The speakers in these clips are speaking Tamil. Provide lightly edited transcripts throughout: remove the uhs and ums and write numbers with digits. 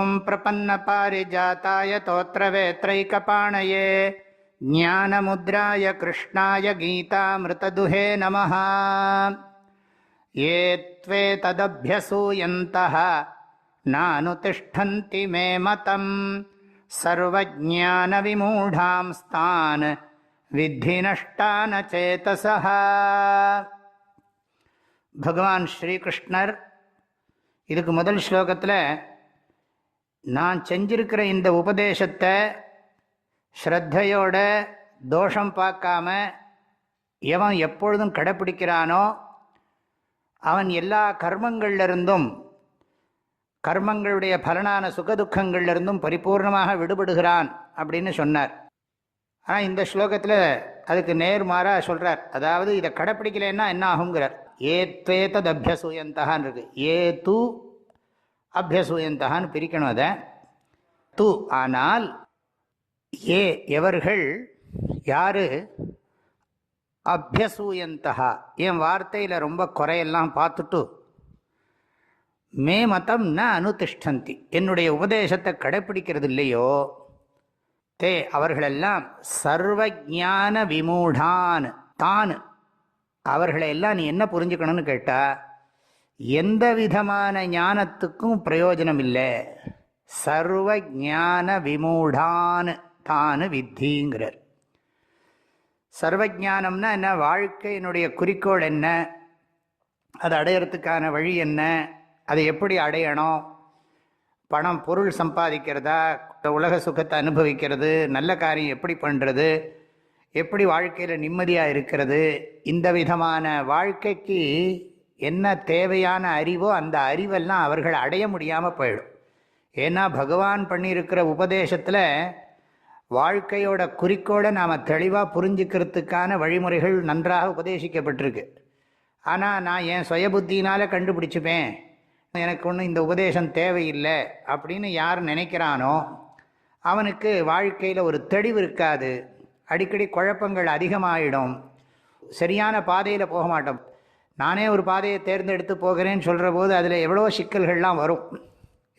ஓம் பிரபன்ன பாரிஜாதாய தோத்ரவேத்ரைகபாணயே ஞானமுத்ராய கிருஷ்ணாய கீதாமிருததுஹே நமः. ये त्वेतदभ्यसूयन्तः नानुतिष्ठन्ति मे मतम् सर्वज्ञानविमूढांस्तान् विद्धि नष्टान चेतसः. பகவான் ஸ்ரீகிருஷ்ணர் இதுக்கு முதல் ஸ்லோகத்தில் நான் செஞ்சிருக்கிற இந்த உபதேசத்தை ஸ்ரத்தையோட தோஷம் பார்க்காம எவன் எப்பொழுதும் கடைப்பிடிக்கிறானோ அவன் எல்லா கர்மங்களிலிருந்தும் கர்மங்களுடைய பலனான சுகதுக்கங்களிலிருந்தும் பரிபூர்ணமாக விடுபடுகிறான் அப்படின்னு சொன்னார். ஆனால் இந்த ஸ்லோகத்தில் அதுக்கு நேர்மாறாக சொல்கிறார். அதாவது இதை கடைப்பிடிக்கலைன்னா என்ன ஆகுங்கிறார். ஏத்வேதத் அபியசூயந்தகான்னு இருக்கு. ஏ தூ அபியசூயந்தகான்னு பிரிக்கணும் அதை. தூ ஆனால் ஏ எவர்கள் யார் அபியசூயந்தகா என் வார்த்தையில் ரொம்ப குறையெல்லாம் பார்த்துட்டு மே மதம் ந அனுதிஷ்டந்தி என்னுடைய உபதேசத்தை கடைப்பிடிக்கிறது இல்லையோ தே அவர்களெல்லாம் சர்வஜான விமூடான் தான் அவர்களையெல்லாம் நீ என்ன புரிஞ்சுக்கணும்னு கேட்டால் எந்த விதமான ஞானத்துக்கும் பிரயோஜனம் இல்லை. சர்வஜான விமூடான் தான் வித்திங்கிறார். சர்வஜானம்னா என்ன? வாழ்க்கையினுடைய குறிக்கோள் என்ன, அதை அடையிறதுக்கான வழி என்ன, அதை எப்படி அடையணும், பணம் பொருள் சம்பாதிக்கிறதா, உலக சுகத்தை அனுபவிக்கிறது, நல்ல காரியம் எப்படி பண்ணுறது, எப்படி வாழ்க்கையில் நிம்மதியாக இருக்கிறது, இந்த விதமான வாழ்க்கைக்கு என்ன தேவையான அறிவோ அந்த அறிவெல்லாம் அவர்கள் அடைய முடியாமல் போயிடும். ஏன்னா பகவான் பண்ணியிருக்கிற உபதேசத்தில் வாழ்க்கையோட குறிக்கோளை நாம் தெளிவாக புரிஞ்சுக்கிறதுக்கான வழிமுறைகள் நன்றாக உபதேசிக்கப்பட்டிருக்கு. ஆனால் நான் என் சுய புத்தினால் கண்டுபிடிச்சிப்பேன், எனக்கு ஒன்றும் இந்த உபதேசம் தேவையில்லை அப்படின்னு யார் நினைக்கிறானோ அவனுக்கு வாழ்க்கையில் ஒரு தெளிவு இருக்காது. அடிக்கடி குழப்பங்கள் அதிகமாகிடும். சரியான பாதையில் போக மாட்டோம். நானே ஒரு பாதையை தேர்ந்தெடுத்து போகிறேன்னு சொல்கிற போது அதில் எவ்வளோ சிக்கல்கள்லாம் வரும்.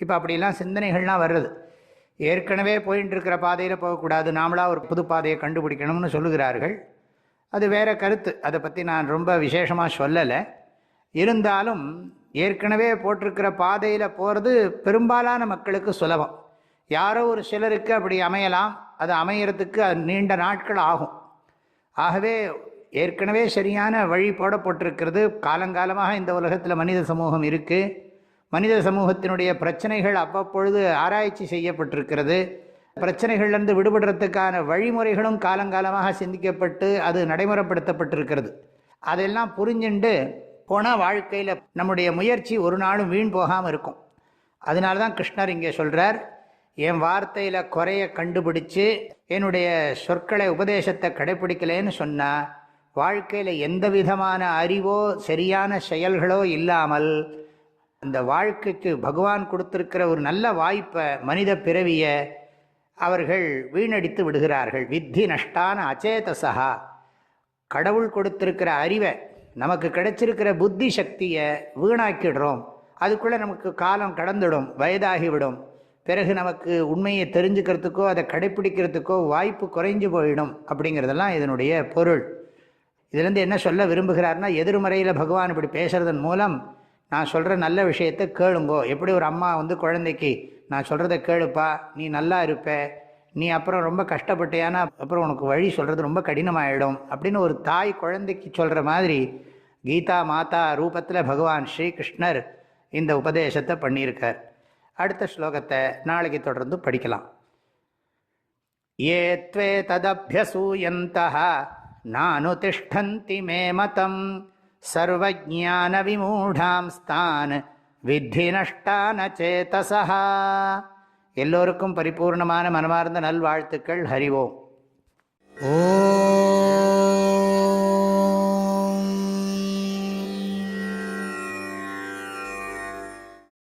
இப்போ அப்படிலாம் சிந்தனைகள்லாம் வர்றது. ஏற்கனவே போயின்னு இருக்கிற பாதையில் போகக்கூடாது, நாமளாக ஒரு புது பாதையை கண்டுபிடிக்கணும்னு சொல்லுகிறார்கள். அது வேறு கருத்து, அதை பற்றி நான் ரொம்ப விசேஷமாக சொல்லலை. இருந்தாலும் ஏற்கனவே போட்டிருக்கிற பாதையில் போகிறது பெரும்பாலான மக்களுக்கு சுலபம். யாரோ ஒரு சிலருக்கு அப்படி அமையலாம், அது அமையறதுக்கு அது நீண்ட நாட்கள் ஆகும். ஆகவே ஏற்கனவே சரியான வழி போடப்பட்டிருக்கிறது. காலங்காலமாக இந்த உலகத்தில் மனித சமூகம் இருக்குது. மனித சமூகத்தினுடைய பிரச்சனைகள் அவ்வப்பொழுது ஆராய்ச்சி செய்யப்பட்டிருக்கிறது. பிரச்சனைகள்லேருந்து விடுபடுறதுக்கான வழிமுறைகளும் காலங்காலமாக சிந்திக்கப்பட்டு அது நடைமுறைப்படுத்தப்பட்டிருக்கிறது. அதெல்லாம் புரிஞ்சுண்டு போனால் வாழ்க்கையில் நம்முடைய முயற்சி ஒரு நாளும் வீண் போகாமல் இருக்கும். அதனால தான் கிருஷ்ணர் இங்கே சொல்கிறார், என் வார்த்தையில் குறைய கண்டுபிடிச்சு என்னுடைய சொற்களை உபதேசத்தை கடைப்பிடிக்கலேன்னு சொன்னால் வாழ்க்கையில் எந்த விதமான அறிவோ சரியான செயல்களோ இல்லாமல் அந்த வாழ்க்கைக்கு பகவான் கொடுத்திருக்கிற ஒரு நல்ல வாய்ப்பை, மனித பிறவியை அவர்கள் வீணடித்து விடுகிறார்கள். வித்தி நஷ்டான அச்சேதசா கடவுள் கொடுத்திருக்கிற அறிவை, நமக்கு கிடைச்சிருக்கிற புத்தி சக்தியை வீணாக்கிடுறோம். அதுக்குள்ளே நமக்கு காலம் கடந்துடும், வயதாகிவிடும். பிறகு நமக்கு உண்மையை தெரிஞ்சுக்கிறதுக்கோ அதை கடைப்பிடிக்கிறதுக்கோ வாய்ப்பு குறைஞ்சு போயிடும். அப்படிங்கிறதெல்லாம் இதனுடைய பொருள். இதுலேருந்து என்ன சொல்ல விரும்புகிறார்னா, எதிர்மறையில் பகவான் இப்படி பேசுகிறதன் மூலம் நான் சொல்கிற நல்ல விஷயத்தை கேளுங்கோ. எப்படி ஒரு அம்மா குழந்தைக்கு நான் சொல்கிறத கேளுப்பா, நீ நல்லா இருப்ப, நீ அப்புறம் ரொம்ப கஷ்டப்பட்டியானா அப்புறம் உனக்கு வழி சொல்கிறது ரொம்ப கடினமாயிடும் அப்படின்னு ஒரு தாய் குழந்தைக்கு சொல்கிற மாதிரி கீதா மாதா ரூபத்தில் பகவான் ஸ்ரீகிருஷ்ணர் இந்த உபதேசத்தை பண்ணியிருக்கார். அடுத்த ஸ்லோகத்தை நாளைக்கு தொடர்ந்து படிக்கலாம். ஏ த்வே ததப்யசூயந்தஹ நானுதிஷ்டந்தி மே மதம் சர்வஜான விமூடாம்ஸ்தான் வித்தி நஷ்டான சேதசஹ. எல்லோருக்கும் பரிபூர்ணமான மனமார்ந்த நல்வாழ்த்துக்கள். ஹரி ஓம்.